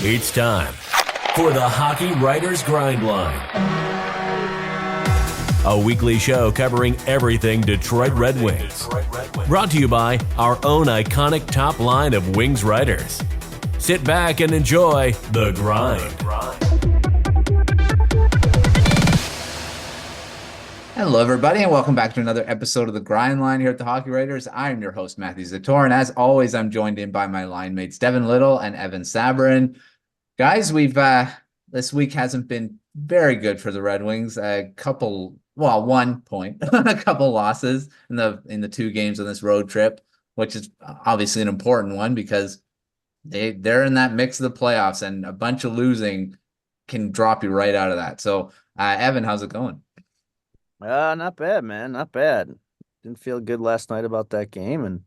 It's time for the Hockey Writers Grindline, a weekly show covering everything Detroit Red Wings. Brought to you by our own iconic top line of Wings writers. Sit back and enjoy The Grind. Hello, everybody, and welcome back to another episode of The Grind Line here at the Hockey Writers. I'm your host, Matthew Zator, and as always, I'm joined in by my line mates, Devin Little and Evan Sabourin. Guys, this week hasn't been very good for the Red Wings. 1 point, a couple losses in the two games on this road trip, which is obviously an important one because they're in that mix of the playoffs, and a bunch of losing can drop you right out of that. So, Evan, how's it going? Not bad, man. Not bad. Didn't feel good last night about that game, and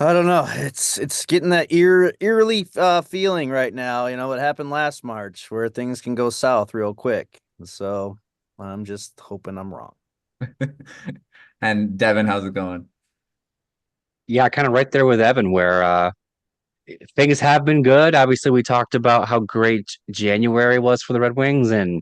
I don't know. It's getting that eerily feeling right now. You know what happened last March, where things can go south real quick. So I'm just hoping I'm wrong. And Devin, how's it going? Yeah, kind of right there with Evan, where things have been good. Obviously, we talked about how great January was for the Red Wings, and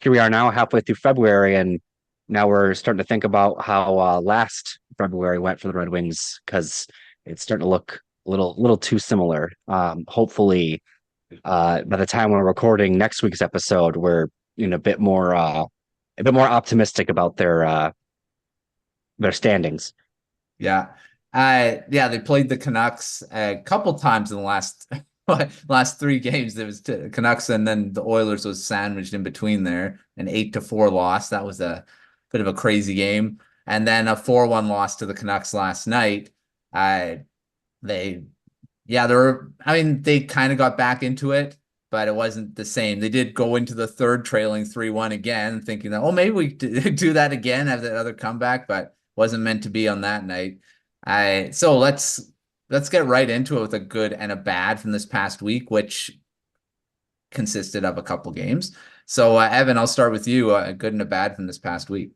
here we are now halfway through February, and now we're starting to think about how last February went for the Red Wings, because it's starting to look a little too similar. Hopefully, by the time we're recording next week's episode, we're a bit more optimistic about their standings. Yeah. They played the Canucks a couple times in the last three games. There was Canucks, and then the Oilers was sandwiched in between there. An 8-4 loss. That was a bit of a crazy game. And then a 4-1 loss to the Canucks last night. They kind of got back into it, but it wasn't the same. They did go into the third trailing 3-1 again, thinking that, maybe we do that again, have that other comeback, but wasn't meant to be on that night. So let's get right into it with a good and a bad from this past week, which consisted of a couple games. So, Evan, I'll start with you. A good and a bad from this past week.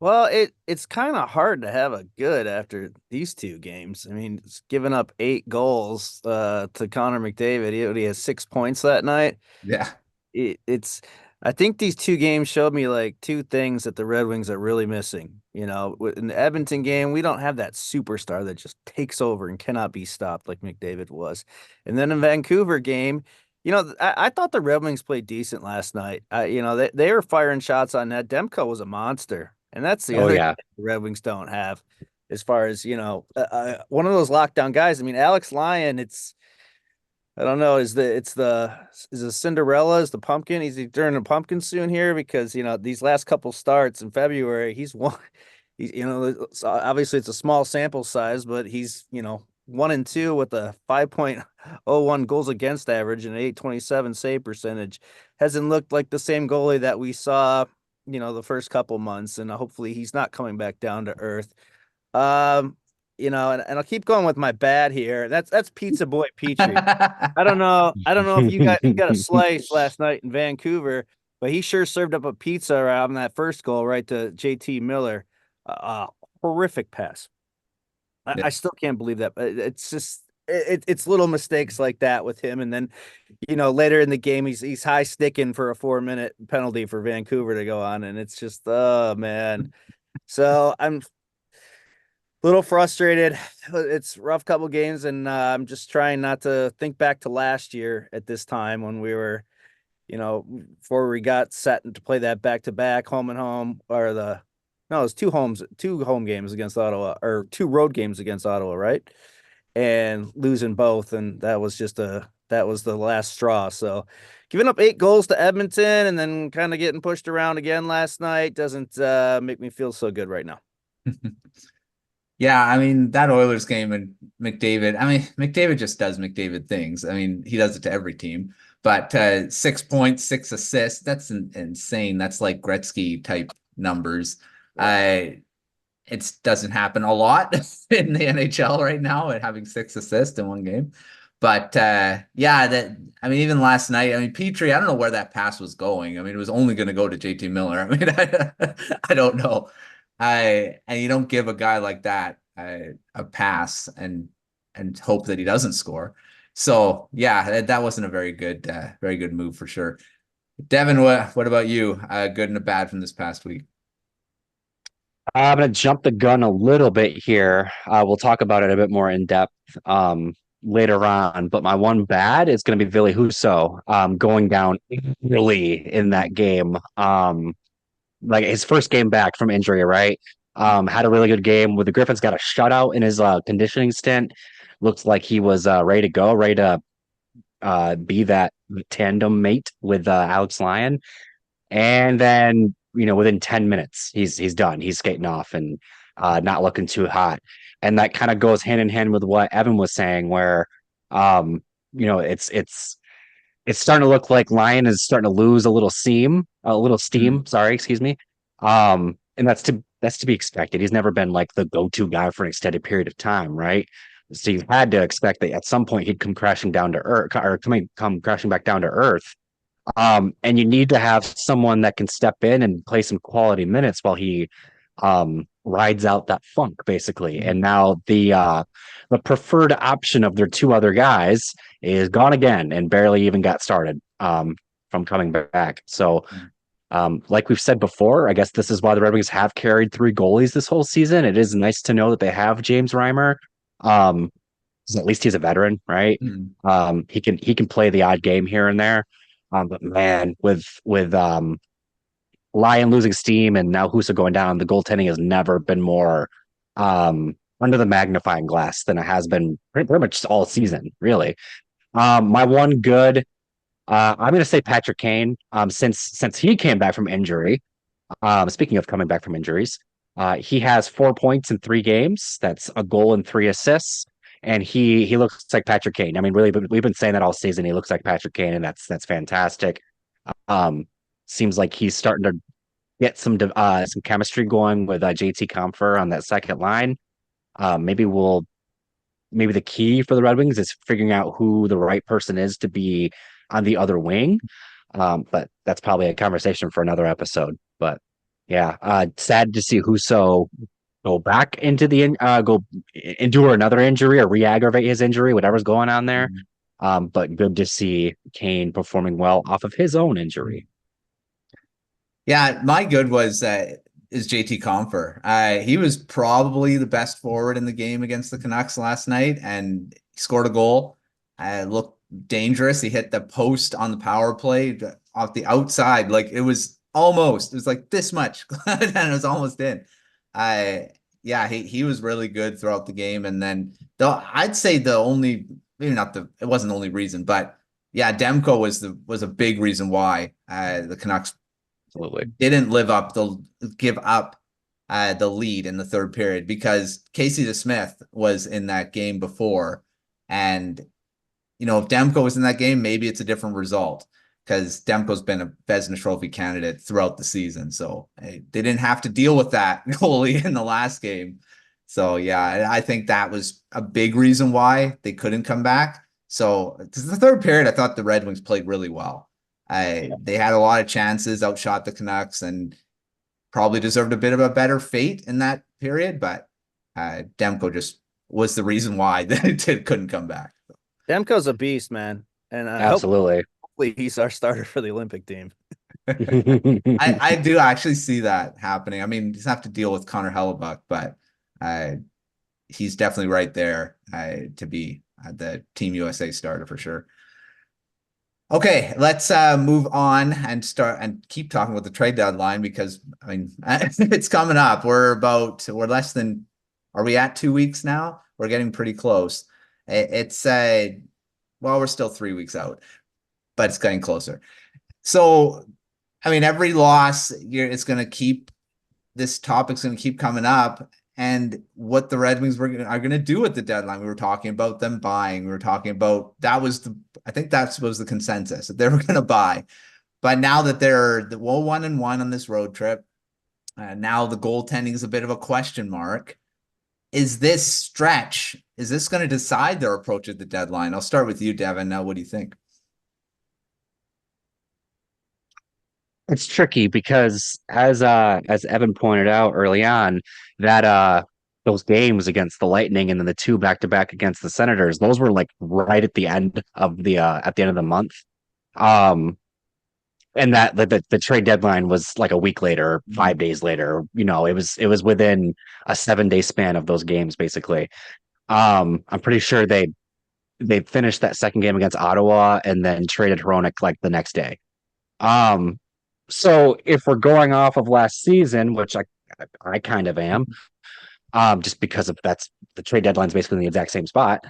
Well, it's kind of hard to have a good after these two games. I mean, it's giving up 8 goals to Connor McDavid. He has 6 points that night. Yeah. I think these two games showed me like two things that the Red Wings are really missing. You know, in the Edmonton game, we don't have that superstar that just takes over and cannot be stopped like McDavid was. And then in Vancouver game, I thought the Red Wings played decent last night. They were firing shots on net. Demko was a monster. And that's the other thing the Red Wings don't have as far as, one of those lockdown guys. I mean, Alex Lyon, I don't know, is the Cinderella, is the pumpkin? Is he turning a pumpkin soon here? Because, these last couple starts in February, he's won. Obviously it's a small sample size, but he's, 1-2 with a 5.01 goals against average and an 827 save percentage. Hasn't looked like the same goalie that we saw, the first couple months, and hopefully he's not coming back down to earth. And I'll keep going with my bad here. That's Pizza Boy Petrie. I don't know if you got a slice last night in Vancouver, but he sure served up a pizza around that first goal right to JT Miller. Horrific pass. I still can't believe that. It's just it's little mistakes like that with him, and then later in the game he's high sticking for a 4-minute penalty for Vancouver to go on, and it's just man. So I'm little frustrated. It's a rough couple games, and I'm just trying not to think back to last year at this time when we were, before we got set to play that back-to-back home and home, it was two home games against Ottawa, or 2 road games against Ottawa, right? And losing both, and that was the last straw. So giving up 8 goals to Edmonton and then kind of getting pushed around again last night doesn't make me feel so good right now. Yeah, I mean, that Oilers game and McDavid just does McDavid things. I mean, he does it to every team. But 6 points, 6 assists, that's insane. That's like Gretzky type numbers. It doesn't happen a lot in the NHL right now, at having 6 assists in one game. But even last night, Petrie, I don't know where that pass was going. It was only going to go to JT Miller. I don't know. And you don't give a guy like that a pass and hope that he doesn't score. So yeah, that wasn't a very good move for sure. Devin, what about you? Good and a bad from this past week? I'm going to jump the gun a little bit here. We'll talk about it a bit more in depth later on. But my one bad is going to be Ville Husso going down early in that game. Like his first game back from injury, right? Had a really good game with the Griffins, got a shutout in his conditioning stint. Looked like he was ready to go, ready to be that tandem mate with Alex Lyon. And then, within 10 minutes, he's done. He's skating off and not looking too hot. And that kind of goes hand in hand with what Evan was saying, where um, it's starting to look like Lyon is starting to lose a little steam, sorry, excuse me. And that's to be expected. He's never been like the go-to guy for an extended period of time, right? So you had to expect that at some point he'd come crashing down to earth or come crashing back down to earth. And you need to have someone that can step in and play some quality minutes while he rides out that funk, basically. And now the preferred option of their two other guys is gone again and barely even got started from coming back. So like we've said before, I guess this is why the Red Wings have carried three goalies this whole season. It is nice to know that they have James Reimer. 'Cause at least he's a veteran, right? He can play the odd game here and there. But man, with Lyon losing steam and now Husso going down, the goaltending has never been more under the magnifying glass than it has been pretty much all season, really. My one good, I'm going to say Patrick Kane. Since he came back from injury. Speaking of coming back from injuries, he has 4 points in 3 games. That's a goal and 3 assists. And he looks like Patrick Kane. I mean, really, we've been saying that all season. He looks like Patrick Kane, and that's fantastic. Um, Seems like he's starting to get some chemistry going with JT Compher on that second line. Maybe the key for the Red Wings is figuring out who the right person is to be on the other wing. But that's probably a conversation for another episode. But yeah, sad to see Husso go back into go endure another injury or re-aggravate his injury, whatever's going on there. But good to see Kane performing well off of his own injury. Yeah, my good is JT Compher. He was probably the best forward in the game against the Canucks last night, and he scored a goal. Looked dangerous. He hit the post on the power play off the outside. Like it was like this much, and it was almost in. Yeah, he was really good throughout the game. And then I'd say it wasn't the only reason, but yeah, Demko was a big reason why the Canucks Absolutely didn't give up the lead in the third period, because Casey DeSmith was in that game before. And, if Demko was in that game, maybe it's a different result, because Demko's been a Vezina Trophy candidate throughout the season. So they didn't have to deal with that goalie in the last game. So yeah, I think that was a big reason why they couldn't come back. So the third period, I thought the Red Wings played really well. They had a lot of chances, outshot the Canucks, and probably deserved a bit of a better fate in that period. But Demko just was the reason why they couldn't come back. Demko's a beast, man. And absolutely. Hopefully he's our starter for the Olympic team. I do actually see that happening. I mean, he's have to deal with Connor Hellebuck, but he's definitely right there to be the Team USA starter for sure. Okay, let's move on and start and keep talking about the trade deadline, because I mean it's coming up. We're less than, are we at 2 weeks now? We're getting pretty close. It's we're still 3 weeks out, but it's getting closer. So I mean, every loss, it's going to keep, this topic's going to keep coming up. And what the Red Wings are going to do at the deadline. We were talking about them buying. We were talking about, I think that was the consensus, that they were going to buy. But now that they're 1-1 on this road trip, now the goaltending is a bit of a question mark. Is this going to decide their approach at the deadline? I'll start with you, Devin. Now, what do you think? It's tricky because as Evan pointed out early on, that those games against the Lightning and then the two back-to-back against the Senators, those were like right at the end of the month. And that the trade deadline was like a week later, 5 days later. It was within a 7-day span of those games, basically. I'm pretty sure they finished that second game against Ottawa and then traded Hronek like the next day. So if we're going off of last season, which I kind of am, just because of that's the trade deadline's basically in the exact same spot.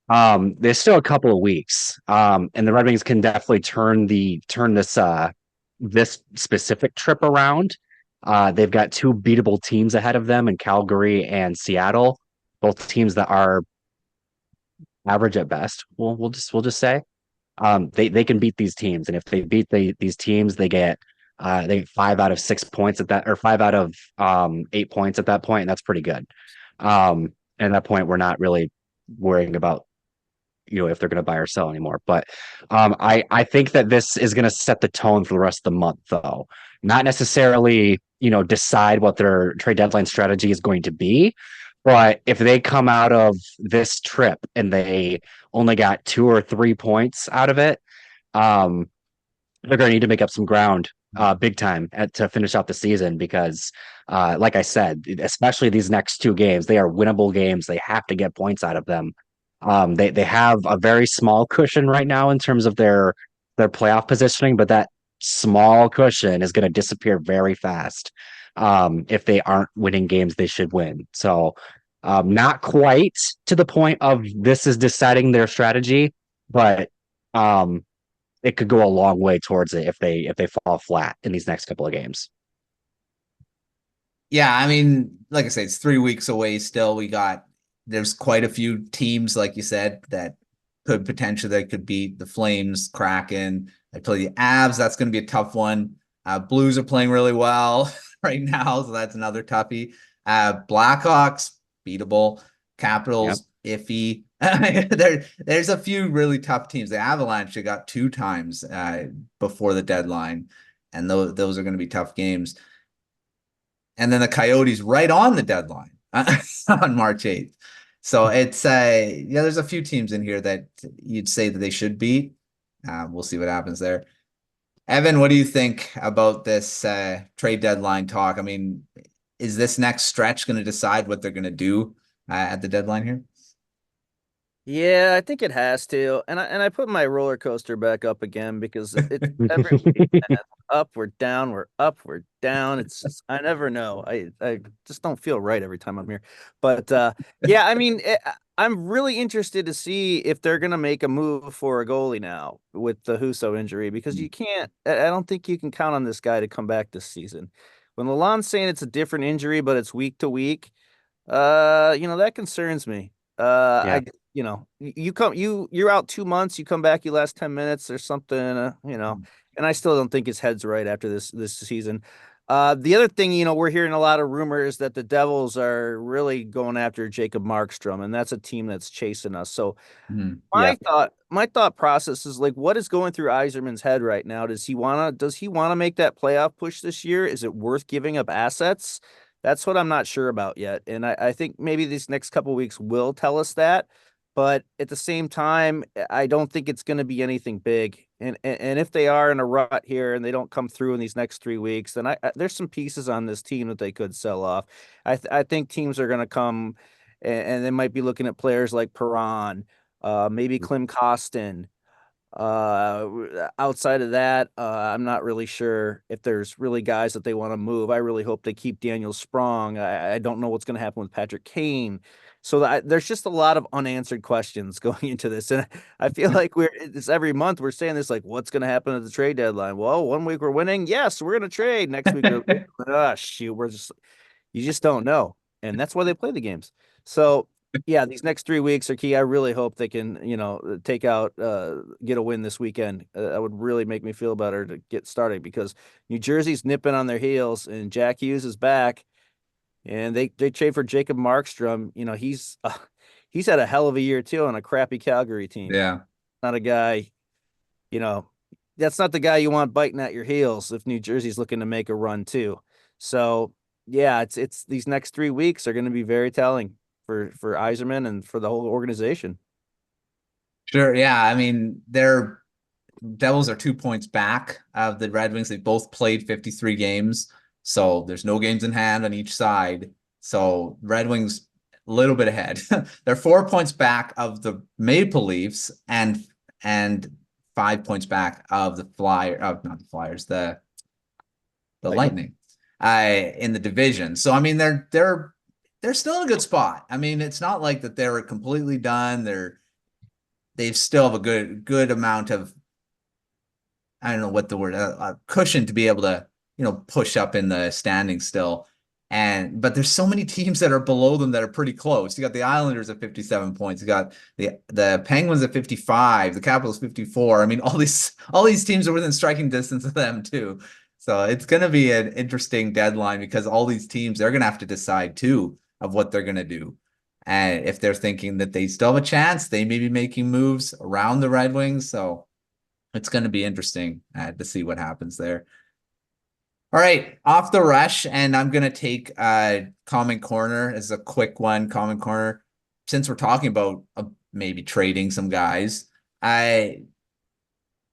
There's still a couple of weeks, and the Red Wings can definitely turn this specific trip around. They've got two beatable teams ahead of them in Calgary and Seattle, both teams that are average at best. We'll just say they can beat these teams, and if they beat these teams, they get 5 out of 6 points at that, or 5 out of 8 points at that point, and that's pretty good. And at that point, we're not really worrying about if they're going to buy or sell anymore. But I think that this is going to set the tone for the rest of the month, though. Not necessarily decide what their trade deadline strategy is going to be. But if they come out of this trip and they only got 2 or 3 points out of it, they're going to need to make up some ground big time to finish out the season because, like I said, especially these next 2 games, they are winnable games. They have to get points out of them. They have a very small cushion right now in terms of their playoff positioning, but that small cushion is going to disappear very fast if they aren't winning games they should win. So not quite to the point of this is deciding their strategy, but it could go a long way towards it if they fall flat in these next couple of games. Yeah, I mean, like I said, it's 3 weeks away still. There's quite a few teams, like you said, that could beat the Flames, Kraken. I play the Avs. That's going to be a tough one. Blues are playing really well right now, so that's another toughie. Blackhawks, beatable. Capitals, iffy. There's a few really tough teams. The Avalanche they got 2 times before the deadline, and those are going to be tough games. And then the Coyotes right on the deadline on March 8th. So it's there's a few teams in here that you'd say that they should beat. We'll see what happens there. Evan, what do you think about this trade deadline talk? I mean, is this next stretch going to decide what they're going to do at the deadline here? Yeah, I think it has to. And I put my roller coaster back up again because it's every week, man. Up, we're down, we're up, we're down. It's just, I never know. I just don't feel right every time I'm here. But yeah, I mean, I'm really interested to see if they're going to make a move for a goalie now with the Husso injury because I don't think you can count on this guy to come back this season. When Lalonde's saying it's a different injury, but it's week to week, that concerns me. Yeah. You're out 2 months, you come back, you last 10 minutes or something, and I still don't think his head's right after this season. The other thing, we're hearing a lot of rumors that the Devils are really going after Jacob Markstrom, and that's a team that's chasing us. So my thought process is like, what is going through Yzerman's head right now? Does he want to make that playoff push this year? Is it worth giving up assets? That's what I'm not sure about yet. And I think maybe these next couple of weeks will tell us that. But at the same time, I don't think it's going to be anything big. And if they are in a rut here and they don't come through in these next 3 weeks, then there's some pieces on this team that they could sell off. I think teams are going to come and they might be looking at players like Perron, maybe Klim Kostin. Outside of that, I'm not really sure if there's really guys that they want to move. I really hope they keep Daniel Sprong. I don't know what's going to happen with Patrick Kane. So there's just a lot of unanswered questions going into this. And I feel like it's every month we're saying this, like, what's going to happen at the trade deadline? Well, 1 week we're winning. Yes, we're going to trade. Next week, you just don't know. And that's why they play the games. So yeah, these next 3 weeks are key. I really hope they can, get a win this weekend. That would really make me feel better to get started because New Jersey's nipping on their heels and Jack Hughes is back and they trade for Jacob Markstrom. He's had a hell of a year too on a crappy Calgary team. Yeah. Not a guy, that's not the guy you want biting at your heels if New Jersey's looking to make a run too. So yeah, it's these next 3 weeks are going to be very telling for Yzerman and for the whole organization. Sure. Yeah. I mean, their Devils are 2 points back of the Red Wings. They both played 53 games. So there's no games in hand on each side. So Red Wings a little bit ahead. They're 4 points back of the Maple Leafs and 5 points back of the not the Flyers, the Lightning in the division. So I mean they're still in a good spot. I mean, it's not like that they're completely done. They still have a good amount of, I don't know what the word, a cushion to be able to, push up in the standings still. But there's so many teams that are below them that are pretty close. You got the Islanders at 57 points. You got the Penguins at 55, the Capitals 54. I mean, all these teams are within striking distance of them too. So it's going to be an interesting deadline because all these teams, they're going to have to decide too of what they're going to do. And if they're thinking that they still have a chance, they may be making moves around the Red Wings. So it's going to be interesting to see what happens there. All right, off the rush, and I'm going to take Comment Corner as a quick one. Comment Corner, since we're talking about maybe trading some guys,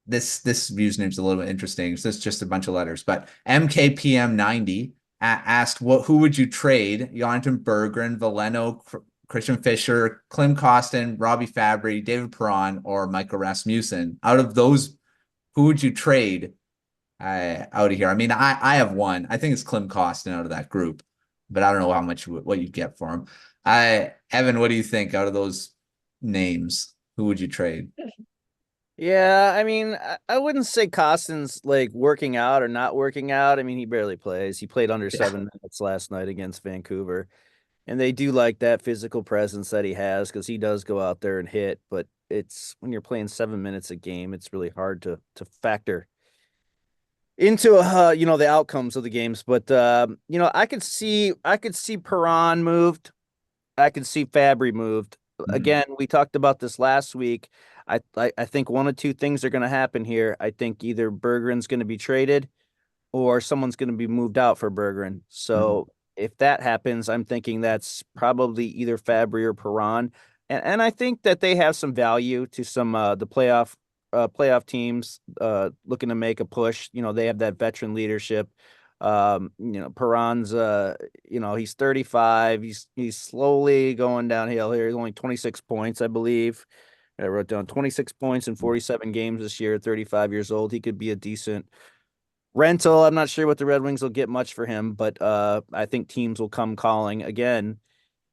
this username's a little bit interesting. So it's just a bunch of letters, but MKPM90 asked, who would you trade? Jonathan Berggren, Veleno, Christian Fischer, Klim Kostin, Robbie Fabbri, David Perron, or Michael Rasmussen. Out of those, who would you trade out of here? I mean, I have one. I think it's Klim Kostin out of that group, but I don't know how much what you'd get for him. Evan, what do you think out of those names? Who would you trade? Yeah, I mean, I wouldn't say Kostin's like working out or not working out. I mean, he barely plays. He played under 7 minutes last night against Vancouver. And they do like that physical presence that he has because he does go out there and hit. But it's when you're playing 7 minutes a game, it's really hard to factor into the outcomes of the games. But I could see Perron moved. I could see Fabbri moved. Again, we talked about this last week. I think one of two things are going to happen here. I think either Berggren's going to be traded or someone's going to be moved out for Berggren. So if that happens, I'm thinking that's probably either Fabbri or Perron. And I think that they have some value to some the playoff teams looking to make a push. They have that veteran leadership. Perron's he's 35. He's slowly going downhill here. He's only 26 points, I believe. I wrote down 26 points in 47 games this year, 35 years old. He could be a decent rental. I'm not sure what the Red Wings will get much for him, but I think teams will come calling again.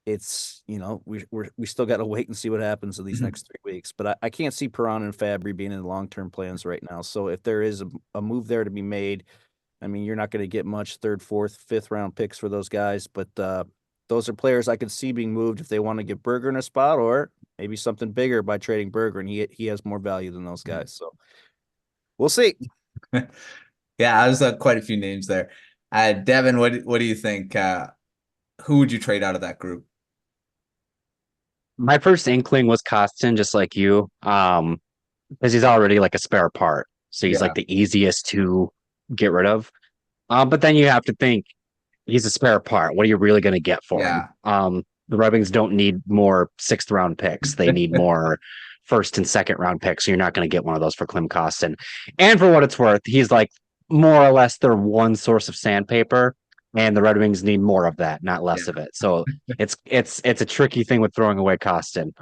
It's, we still got to wait and see what happens in these next 3 weeks, but I can't see Perron and Fabbri being in long-term plans right now. So if there is a move there to be made, I mean, you're not going to get much 3rd, 4th, 5th round picks for those guys, but those are players I could see being moved if they want to get Berggren a spot or maybe something bigger by trading Berggren. He has more value than those guys. So we'll see. Yeah, there's quite a few names there. Devin, what do you think? Who would you trade out of that group? My first inkling was Kostin, just like you, because he's already like a spare part. So he's like the easiest to get rid of. But then you have to think he's a spare part. What are you really going to get for him? The Red Wings don't need more 6th round picks. They need more 1st and 2nd round picks. So you're not going to get one of those for Klim Kostin. And for what it's worth, he's like more or less their one source of sandpaper. And the Red Wings need more of that, not less of it. So it's a tricky thing with throwing away Kostin.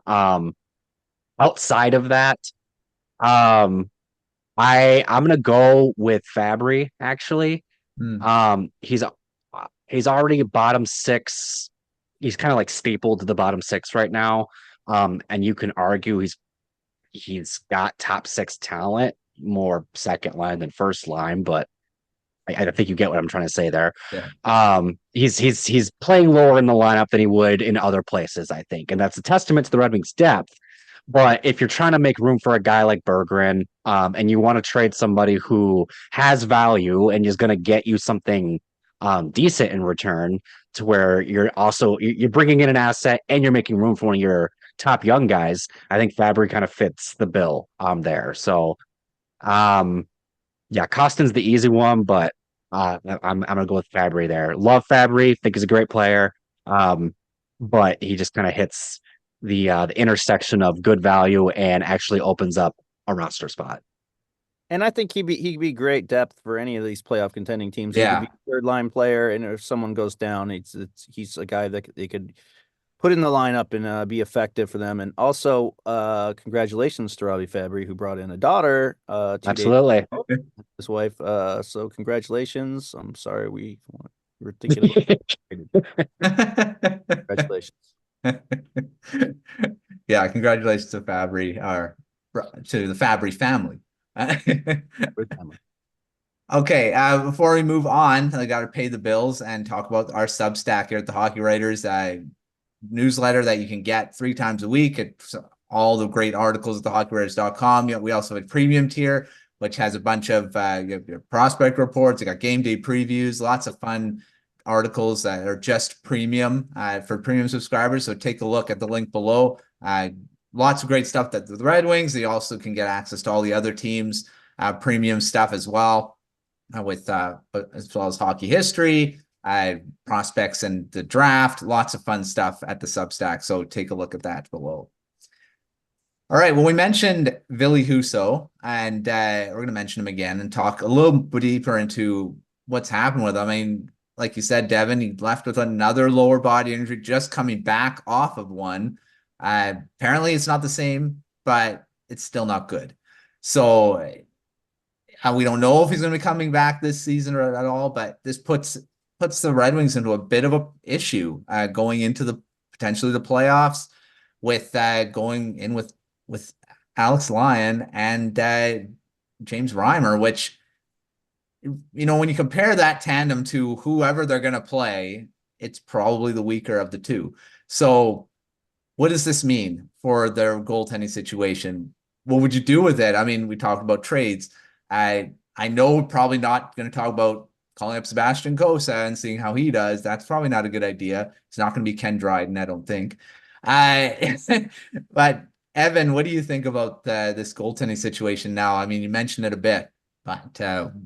Outside of that, I'm gonna go with Fabbri, actually. He's already bottom 6. He's kind of like stapled to the bottom 6 right now. And you can argue he's got top 6 talent, more second line than first line, but I think you get what I'm trying to say there. He's playing lower in the lineup than he would in other places, I think. And that's a testament to the Red Wings' depth. But if you're trying to make room for a guy like Berggren, and you want to trade somebody who has value and is going to get you something decent in return, to where you're bringing in an asset and you're making room for one of your top young guys, I think Fabbri kind of fits the bill there. So, Kostin's the easy one, but I'm gonna go with Fabbri there. Love Fabbri, think he's a great player. But he just kind of hits the intersection of good value and actually opens up a roster spot. And I think he'd be great depth for any of these playoff contending teams. He could Yeah. be third line player, and if someone goes down, he's a guy that they could put in the lineup and be effective for them. And also, congratulations to Robbie Fabbri, who brought in a daughter 2 days Absolutely. ago, his wife. So congratulations. I'm sorry we were thinking about congratulations. Yeah, congratulations to Fabbri, or to the Fabbri family. Good family. Okay, before we move on, I got to pay the bills and talk about our Substack here at the Hockey Writers newsletter that you can get 3 times a week. It's all the great articles at thehockeywriters.com. We also have a premium tier, which has a bunch of your prospect reports. You got game day previews, lots of fun articles that are just premium for premium subscribers. So take a look at the link below. Lots of great stuff that the Red Wings. You also can get access to all the other teams' premium stuff as well, with as well as hockey history, prospects and the draft. Lots of fun stuff at the Substack. So take a look at that below. All right. Well, we mentioned Ville Husso, and we're going to mention him again and talk a little bit deeper into what's happened with him. I mean, like you said, Devin, he left with another lower body injury, just coming back off of one. Apparently it's not the same, but it's still not good. So we don't know if he's going to be coming back this season or at all, but this puts the Red Wings into a bit of a issue going into potentially the playoffs, with going in with Alex Lyon and James Reimer, which, when you compare that tandem to whoever they're going to play, it's probably the weaker of the two. So what does this mean for their goaltending situation? What would you do with it? I mean, we talked about trades. I know we're probably not going to talk about calling up Sebastian Cossa and seeing how he does. That's probably not a good idea. It's not going to be Ken Dryden, I don't think. But Evan, what do you think about this goaltending situation now? I mean, you mentioned it a bit, but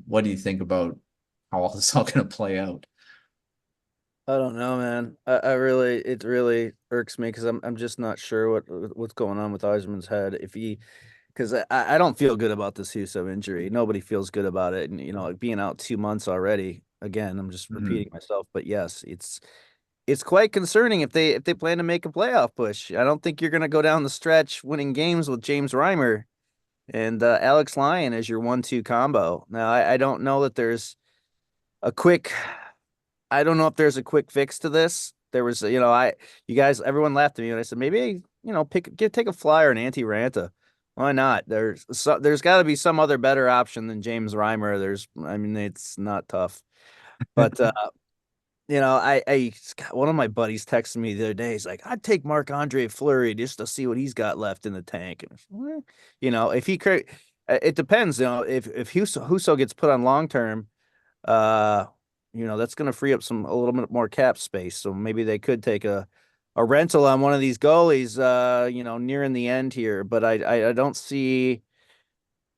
what do you think about how all this is all going to play out? I don't know, man. It really irks me because I'm just not sure what's going on with Yzerman's head. Because I don't feel good about this Husso injury. Nobody feels good about it, and like being out 2 months already. Again, I'm just repeating myself, but yes, it's quite concerning if they plan to make a playoff push. I don't think you're going to go down the stretch winning games with James Reimer and Alex Lyon as your 1-2 combo. Now, I don't know that there's a quick. I don't know if there's a quick fix to this. There was, everyone laughed at me and I said, maybe, take a flyer on Antti Ranta. Why not? There's got to be some other better option than James Reimer. It's not tough, but one of my buddies texted me the other day. He's like, I'd take Marc-Andre Fleury just to see what he's got left in the tank. And if he could, it depends. If Husso gets put on long term, that's going to free up a little bit more cap space. So maybe they could take a rental on one of these goalies, nearing the end here. But I don't see,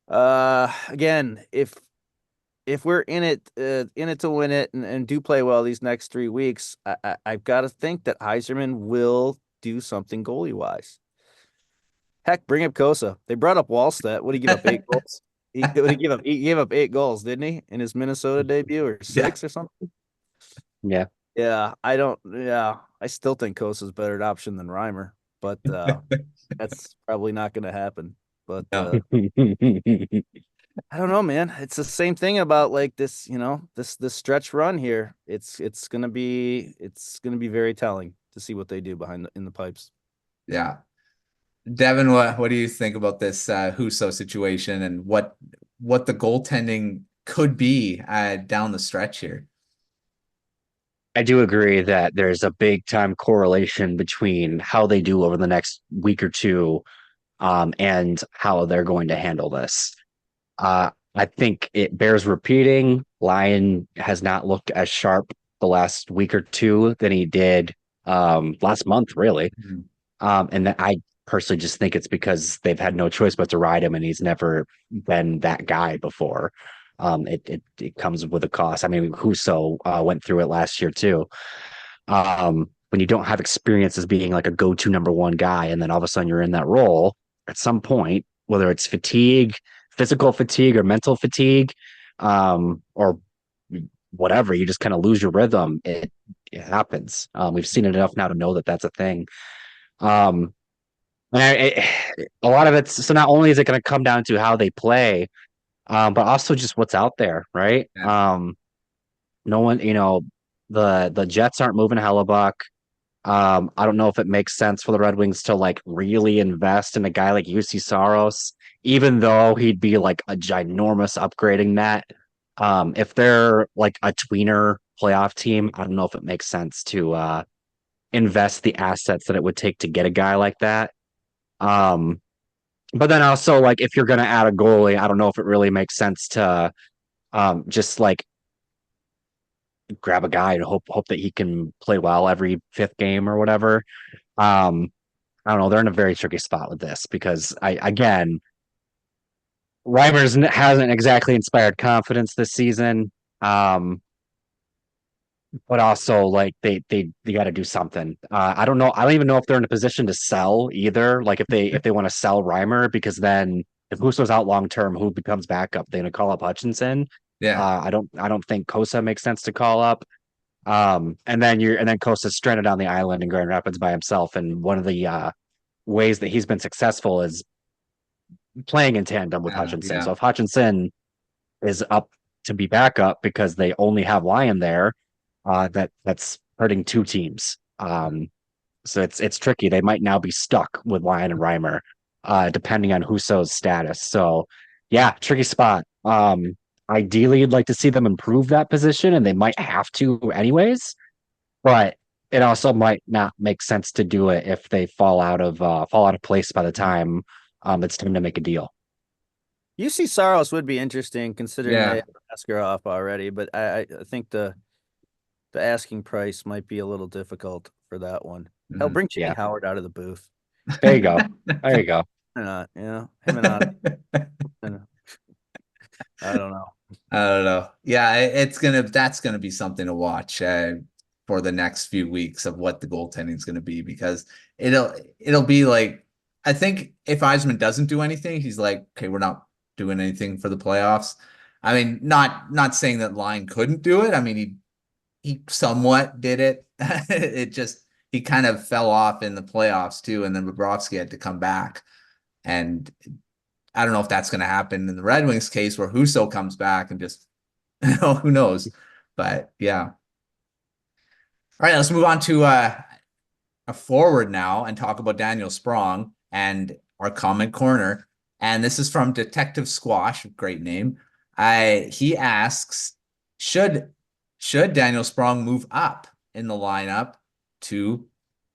again, if we're in it to win it and do play well these next 3 weeks, I've got to think that Yzerman will do something goalie wise. Heck, bring up Cossa. They brought up Wallstedt. What did he give up 8 goals? He gave up 8 goals, didn't he, in his Minnesota debut, or 6 or something? Yeah. Yeah, I still think Kossa's a better option than Reimer, but that's probably not going to happen. But No. I don't know, man. It's the same thing about like this, this stretch run here. It's gonna be very telling to see what they do in the pipes. Yeah. Devin, what do you think about this Husso situation and what the goaltending could be down the stretch here? I do agree that there's a big time correlation between how they do over the next week or two, and how they're going to handle this. I think it bears repeating. Lyon has not looked as sharp the last week or two than he did last month, really. And I personally just think it's because they've had no choice but to ride him, and he's never been that guy before. It comes with a cost. I mean, Husso went through it last year too. When you don't have experience as being like a go-to number one guy, and then all of a sudden you're in that role at some point, whether it's fatigue, physical fatigue or mental fatigue, or whatever, you just kind of lose your rhythm. It happens. We've seen it enough now to know that that's a thing. And a lot of it's so not only is it going to come down to how they play, but also just what's out there, right? Yeah. No one, the Jets aren't moving Hellebuck. I don't know if it makes sense for the Red Wings to like really invest in a guy like UC Saros, even though he'd be like a ginormous upgrading that. If they're like a tweener playoff team, I don't know if it makes sense to invest the assets that it would take to get a guy like that. Um, but then also like if you're gonna add a goalie, I don't know if it really makes sense to just like grab a guy and hope that he can play well every fifth game or whatever. I don't know. They're in a very tricky spot with this because Reimers hasn't exactly inspired confidence this season. But also like they got to do something. I don't know. I don't even know if they're in a position to sell either. Like if they want to sell Reimer, because then if Husso's out long term, who becomes backup? They're gonna call up Hutchinson. Yeah. I don't think Kosa makes sense to call up. And then Kosa's stranded on the island in Grand Rapids by himself. And one of the ways that he's been successful is playing in tandem with Hutchinson. Yeah. So if Hutchinson is up to be backup because they only have Lyon there, that's hurting two teams. So it's tricky. They might now be stuck with Lyon and Reimer, depending on Husso's status. So yeah, tricky spot. Ideally, you'd like to see them improve that position, and they might have to anyways. But it also might not make sense to do it if they fall out of place by the time it's time to make a deal. UC Saros would be interesting considering Yeah. they have Askarov already, but I think the asking price might be a little difficult for that one. Hell, bring Jimmy Yeah. Howard out of the booth. There you go. There you go. Why not? Him and I don't know. I don't know. Yeah, that's gonna be something to watch for the next few weeks of what the goaltending is gonna be, because it'll be like, I think if Yzerman doesn't do anything, he's like, okay, we're not doing anything for the playoffs. I mean, not saying that Lyon couldn't do it. I mean, he somewhat did it. It just, he kind of fell off in the playoffs too, and then Bobrovsky had to come back. And I don't know if that's going to happen in the Red Wings case where Husso comes back and just, who knows? But yeah. All right, let's move on to a forward now and talk about Daniel Sprong and our comment corner. And this is from Detective Squash, great name. He asks, should Daniel Sprong move up in the lineup to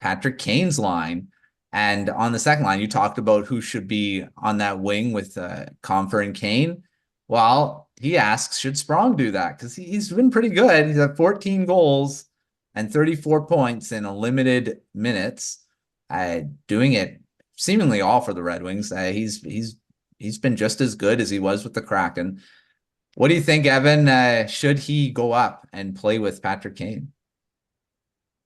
Patrick Kane's line? And on the second line, you talked about who should be on that wing with Compher and Kane. Well, he asks, should Sprong do that? Because he's been pretty good. He's got 14 goals and 34 points in a limited minutes, doing it seemingly all for the Red Wings. He's been just as good as he was with the Kraken. What do you think, Evan? Should he go up and play with Patrick Kane?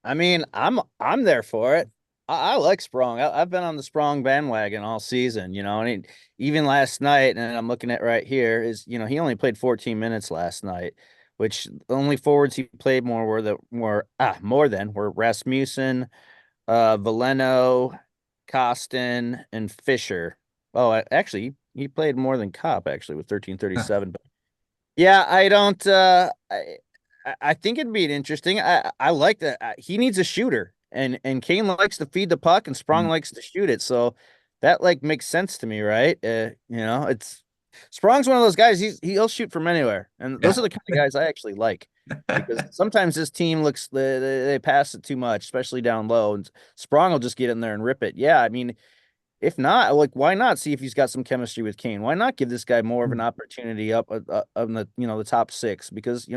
I mean, I'm there for it. I like Sprong. I've been on the Sprong bandwagon all season, and even last night, and I'm looking at right here, is, he only played 14 minutes last night, which the only forwards he played more were Rasmussen, Veleno, Kostin, and Fisher. Oh, actually, he played more than Kopp, actually, with 1337. But yeah, I don't. I think it'd be interesting. I like that. He needs a shooter, and Kane likes to feed the puck, and Sprong likes to shoot it. So that makes sense to me, right? It's Sprong's one of those guys. He'll shoot from anywhere, and those are the kind of guys I actually like, because sometimes this team looks they pass it too much, especially down low, and Sprong will just get in there and rip it. Yeah, I mean, if not, why not see if he's got some chemistry with Kane? Why not give this guy more of an opportunity up on the the top six? Because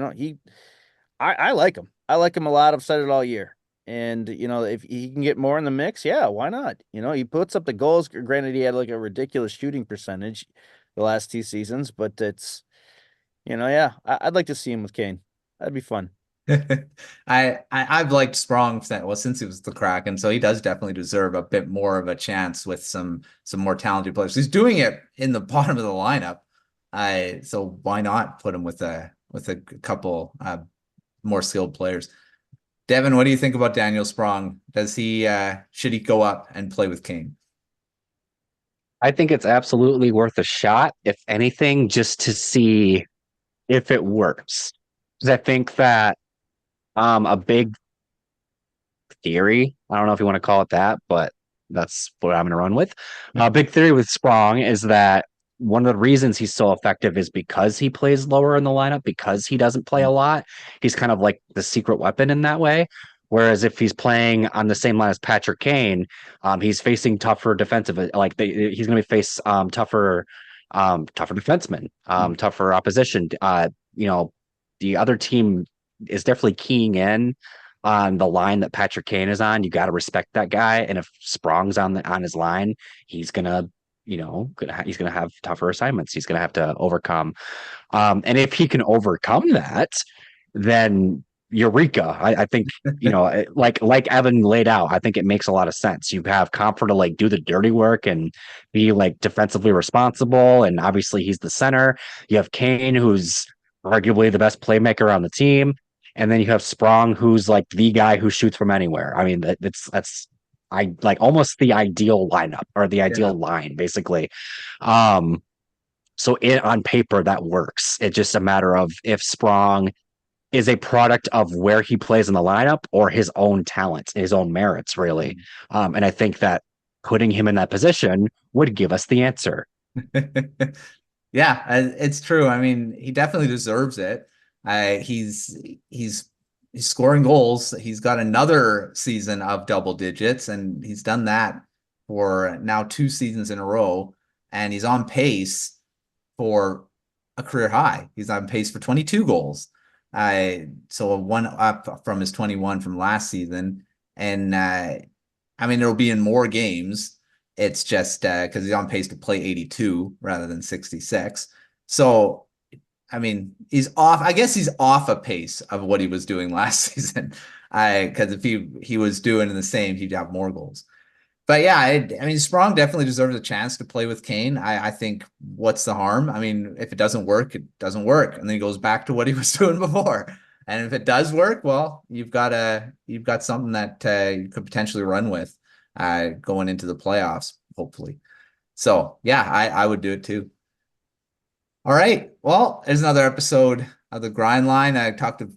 I like him. I like him a lot. I've said it all year. And if he can get more in the mix, yeah, why not? He puts up the goals. Granted, he had a ridiculous shooting percentage the last two seasons, but Yeah, I'd like to see him with Kane. That'd be fun. I've liked Sprong since he was the Kraken, so he does definitely deserve a bit more of a chance with some more talented players. He's doing it in the bottom of the lineup. So why not put him with a couple more skilled players? Devin, what do you think about Daniel Sprong? Should he go up and play with Kane? I think it's absolutely worth a shot, if anything, just to see if it works. Because I think that a big theory, I don't know if you want to call it that, but that's what I'm going to run with. A big theory with Sprong is that one of the reasons he's so effective is because he plays lower in the lineup, because he doesn't play a lot. He's kind of like the secret weapon in that way. Whereas if he's playing on the same line as Patrick Kane, he's facing tougher defensive, he's going to face tougher defensemen, tougher opposition. The other team is definitely keying in on the line that Patrick Kane is on. You got to respect that guy, and if Sprong's on his line, he's gonna have tougher assignments. He's gonna have to overcome, and if he can overcome that, then Eureka. I think like Evan laid out. I think it makes a lot of sense. You have Comfort to like do the dirty work and be like defensively responsible, and obviously he's the center. You have Kane, who's arguably the best playmaker on the team. And then you have Sprong, who's like the guy who shoots from anywhere. I mean, that's I like almost the ideal lineup or the ideal line, basically. On paper that works. It's just a matter of if Sprong is a product of where he plays in the lineup or his own talents, his own merits, really. And I think that putting him in that position would give us the answer. Yeah, it's true. I mean, he definitely deserves it. He's scoring goals. He's got another season of double digits, and he's done that for now 2 seasons in a row. And he's on pace for a career high. He's on pace for 22 goals. So one up from his 21 from last season. And I mean, it'll be in more games. It's just because he's on pace to play 82 rather than 66. So, I mean, he's off. I guess he's off a pace of what he was doing last season. Because if he was doing the same, he'd have more goals. But yeah, I mean, Sprong definitely deserves a chance to play with Kane. I think what's the harm? I mean, if it doesn't work, it doesn't work. And then he goes back to what he was doing before. And if it does work, well, you've got something that you could potentially run with going into the playoffs, hopefully. So yeah, I would do it too. All right. Well, there's another episode of the Grind Line. I talked a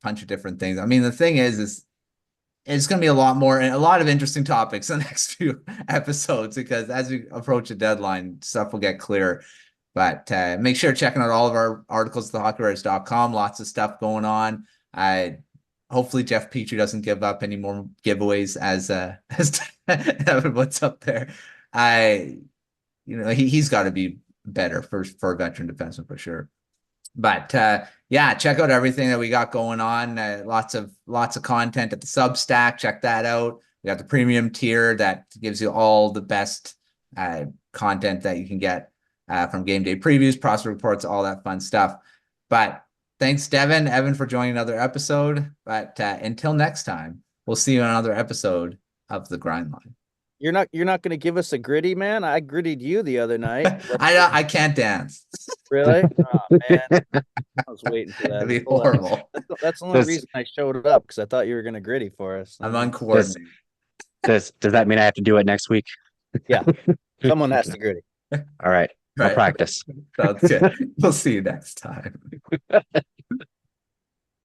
bunch of different things. I mean, the thing is it's going to be a lot of interesting topics in the next few episodes, because as we approach the deadline, stuff will get clearer. But make sure checking out all of our articles at thehockeywriters.com. Lots of stuff going on. Hopefully Jeff Petrie doesn't give up any more giveaways as what's up there. He's got to be better for a veteran defenseman for sure. But yeah, check out everything that we got going on. Lots of content at the Substack. Check that out. We got the premium tier that gives you all the best content that you can get from game day previews, prospect reports, all that fun stuff. But thanks, Devin, Evan, for joining another episode. But until next time, we'll see you on another epised of the Grind Line. You're not going to give us a gritty, man? I grittied you the other night. I can't dance. Really? Oh, man. I was waiting for that. That'd be horrible. That's the only reason I showed up, because I thought you were going to gritty for us. I'm uncoordinated. Does that mean I have to do it next week? Yeah. Someone has to gritty. All right. I'll practice. Sounds good. We'll see you next time.